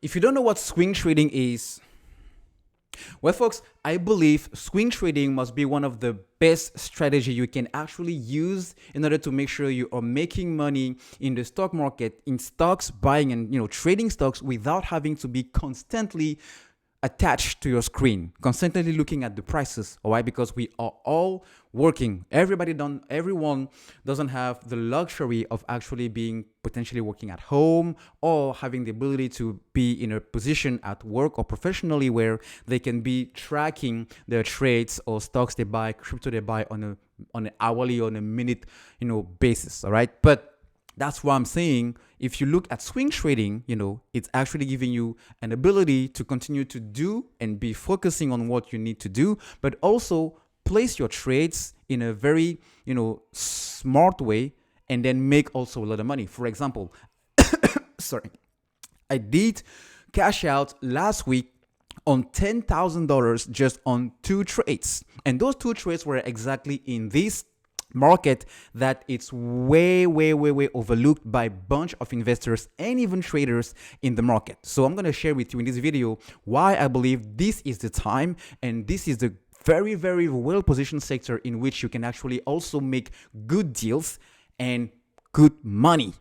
If you don't know what swing trading is, well, folks, I believe swing trading must be one of the best strategy you can actually use in order to make sure you are making money in the stock market, in stocks, buying and trading stocks without having to be constantly attached to your screen, constantly looking at the prices. All right, because we are all working. Everyone doesn't have the luxury of actually being potentially working at home or having the ability to be in a position at work or professionally where they can be tracking their trades or stocks they buy, crypto they buy on an hourly, on a minute, basis. All right, but that's why I'm saying if you look at swing trading, it's actually giving you an ability to continue to do and be focusing on what you need to do, but also place your trades in a very, smart way and then make also a lot of money. For example, sorry, I did cash out last week on $10,000 just on 2 trades. And those 2 trades were exactly in this market that it's way overlooked by a bunch of investors and even traders in the market. So I'm going to share with you in this video why I believe this is the time and this is the very well positioned sector in which you can actually also make good deals and good money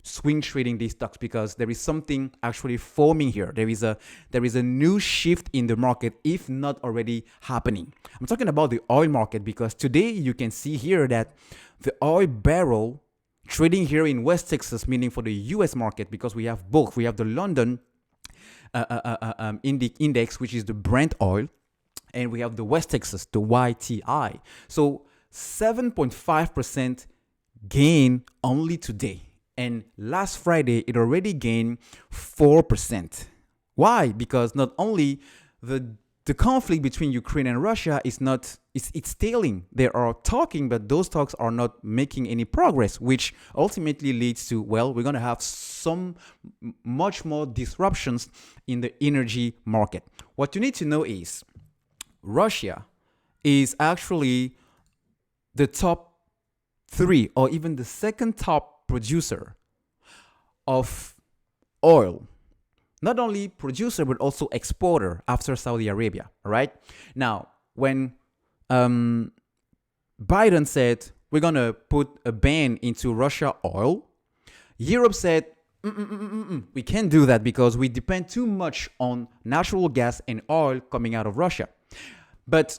swing trading these stocks, because there is something actually forming here. There is a new shift in the market, if not already happening. I'm talking about the oil market, because today you can see here that the oil barrel trading here in West Texas, meaning for the US market, because we have both. We have the London index, which is the Brent oil, and we have the West Texas, the YTI. So 7.5% gain only today. And last Friday, it already gained 4%. Why? Because not only the conflict between Ukraine and Russia is not, it's tailing. They are talking, but those talks are not making any progress, which ultimately leads to, well, we're going to have some much more disruptions in the energy market. What you need to know is Russia is actually the top 3 or even the second top producer of oil. Not only producer, but also exporter after Saudi Arabia. All right. Now, when Biden said we're going to put a ban into Russia oil, Europe said, we can't do that because we depend too much on natural gas and oil coming out of Russia. But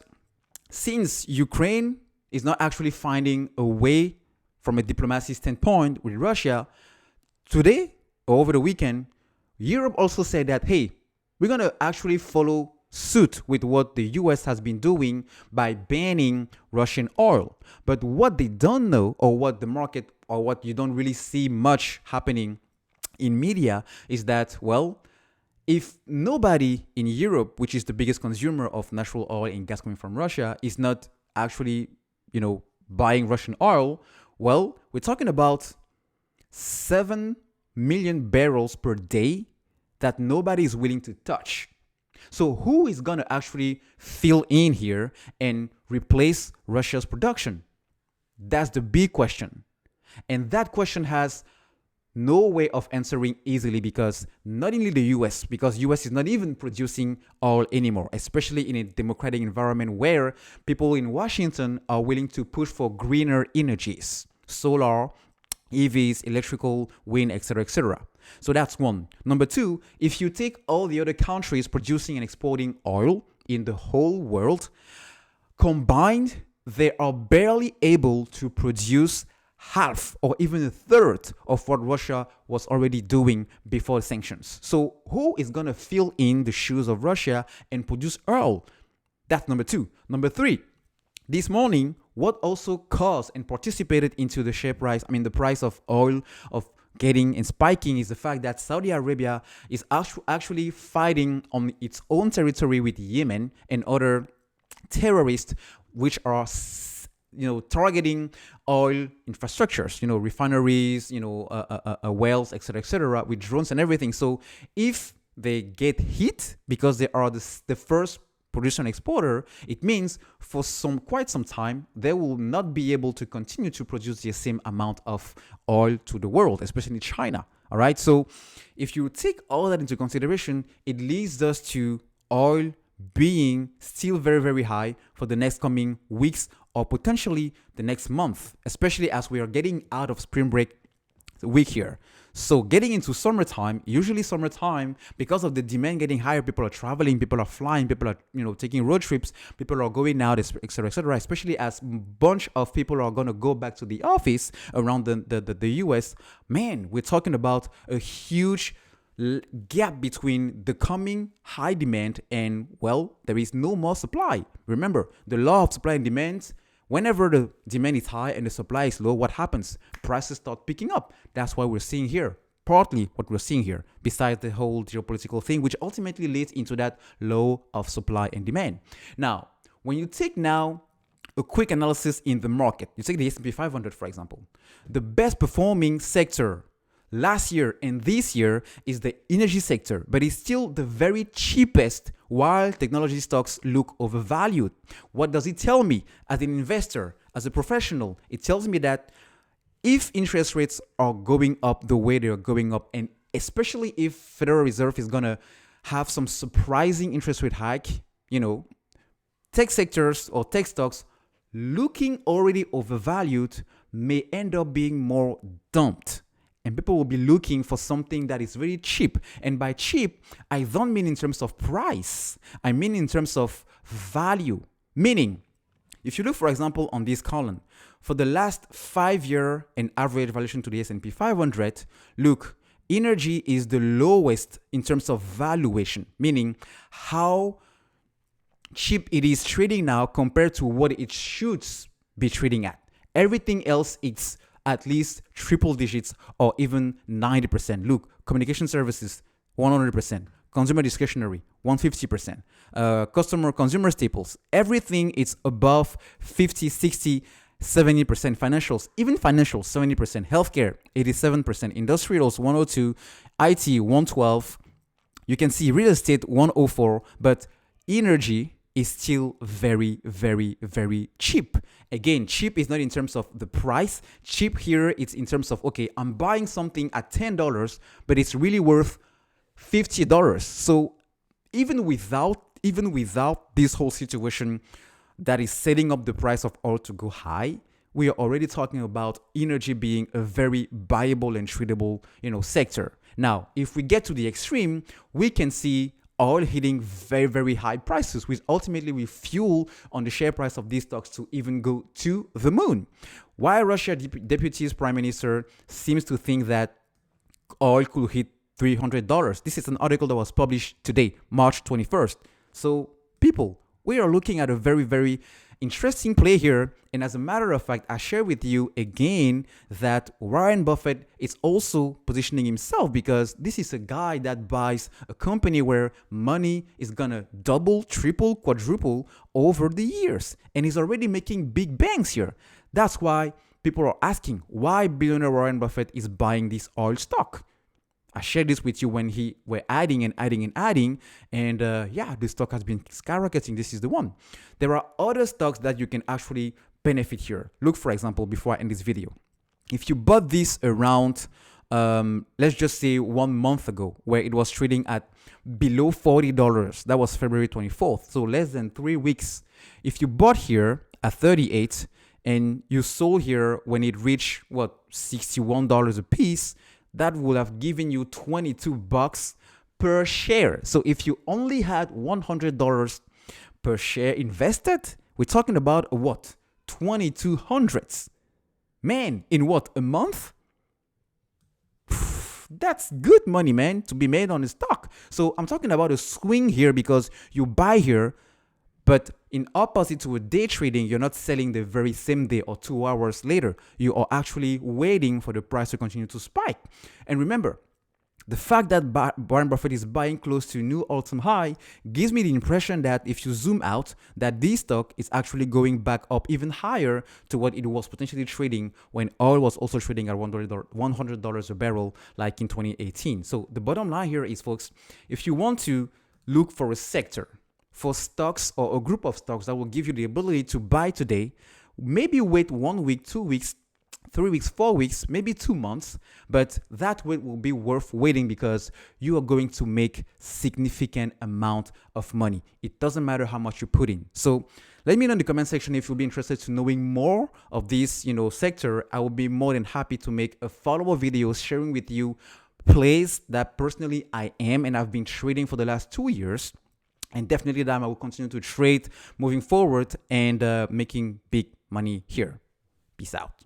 since Ukraine is not actually finding a way from a diplomacy standpoint with Russia, today or over the weekend, Europe also said that, hey, we're going to actually follow suit with what the US has been doing by banning Russian oil. But what they don't know, or what the market, or what you don't really see much happening in media, is that, well, if nobody in Europe, which is the biggest consumer of natural oil and gas coming from Russia, is not actually, buying Russian oil, well, we're talking about 7 million barrels per day that nobody is willing to touch. So who is going to actually fill in here and replace Russia's production? That's the big question. And that question has no way of answering easily, because not only the US, because US is not even producing oil anymore, especially in a democratic environment where people in Washington are willing to push for greener energies, solar, EVs, electrical, wind, etc., etc. So that's one. Number 2, if you take all the other countries producing and exporting oil in the whole world, combined, they are barely able to produce half or even a third of what Russia was already doing before the sanctions. So who is going to fill in the shoes of Russia and produce oil? That's number 2. Number 3, this morning, what also caused and participated into the share price, the price of oil, of getting and spiking, is the fact that Saudi Arabia is actually fighting on its own territory with Yemen and other terrorists, which are targeting oil infrastructures, refineries, wells, etc., with drones and everything. So if they get hit because they are the first producer and exporter, it means for quite some time they will not be able to continue to produce the same amount of oil to the world, especially China. All right. So if you take all that into consideration, it leads us to oil being still very, very high for the next coming weeks or potentially the next month, especially as we are getting out of spring break week here. So getting into summertime, usually summertime, because of the demand getting higher, people are traveling, people are flying, people are taking road trips, people are going out, etc., etc. Especially as a bunch of people are going to go back to the office around the US. Man, we're talking about a huge gap between the coming high demand and, well, there is no more supply. Remember, the law of supply and demand. Whenever the demand is high and the supply is low, what happens? Prices start picking up. That's what we're seeing here. Partly what we're seeing here, besides the whole geopolitical thing, which ultimately leads into that law of supply and demand. Now, when you take now a quick analysis in the market, you take the S&P 500, for example, the best performing sector last year and this year is the energy sector, but it's still the very cheapest while technology stocks look overvalued. What does it tell me as an investor, as a professional? It tells me that if interest rates are going up the way they're going up, and especially if Federal Reserve is going to have some surprising interest rate hike, tech sectors or tech stocks looking already overvalued may end up being more dumped. And people will be looking for something that is very cheap. And by cheap, I don't mean in terms of price. I mean in terms of value. Meaning, if you look, for example, on this column, for the last 5-year and average valuation to the S&P 500, look, energy is the lowest in terms of valuation, meaning how cheap it is trading now compared to what it should be trading at. Everything else, it's at least triple digits or even 90%. Look, communication services, 100%. Consumer discretionary, 150%. Consumer staples, everything is above 50, 60, 70%. Financials, even financials, 70%. Healthcare, 87%. Industrials, 102. IT, 112. You can see real estate, 104. But energy is still very, very, very cheap. Again, cheap is not in terms of the price. Cheap here, it's in terms of, okay, I'm buying something at $10, but it's really worth $50. So even without this whole situation that is setting up the price of oil to go high, we are already talking about energy being a very viable and tradable, sector. Now, if we get to the extreme, we can see oil hitting very, very high prices, which ultimately will fuel on the share price of these stocks to even go to the moon. While Russia deputy's prime minister seems to think that oil could hit $300. This is an article that was published today, March 21st. So people, we are looking at a very, very interesting play here. And as a matter of fact, I share with you again that Warren Buffett is also positioning himself, because this is a guy that buys a company where money is gonna double, triple, quadruple over the years. And he's already making big bangs here. That's why people are asking why billionaire Warren Buffett is buying this oil stock. I shared this with you when we're adding, and the stock has been skyrocketing. This is the one. There are other stocks that you can actually benefit here. Look, for example, before I end this video, if you bought this around, let's just say 1 month ago, where it was trading at below $40, that was February 24th, so less than 3 weeks. If you bought here at 38 and you sold here when it reached $61 a piece, that would have given you $22 per share. So if you only had $100 per share invested, we're talking about what? 2,200. Man, in what, a month? That's good money, man, to be made on a stock. So I'm talking about a swing here, because you buy here, but in opposite to a day trading, you're not selling the very same day or 2 hours later. You are actually waiting for the price to continue to spike. And remember, the fact that Warren Buffett is buying close to a new all-time high gives me the impression that if you zoom out, that this stock is actually going back up even higher to what it was potentially trading when oil was also trading at $100 a barrel, like in 2018. So the bottom line here is, folks, if you want to look for a sector, for stocks or a group of stocks that will give you the ability to buy today, maybe wait 1 week, 2 weeks, 3 weeks, 4 weeks, maybe 2 months, but that wait will be worth waiting because you are going to make significant amount of money. It doesn't matter how much you put in. So let me know in the comment section if you'll be interested to knowing more of this, sector. I will be more than happy to make a follow-up video sharing with you plays that personally I am and I've been trading for the last 2 years. And definitely that I will continue to trade moving forward and making big money here. Peace out.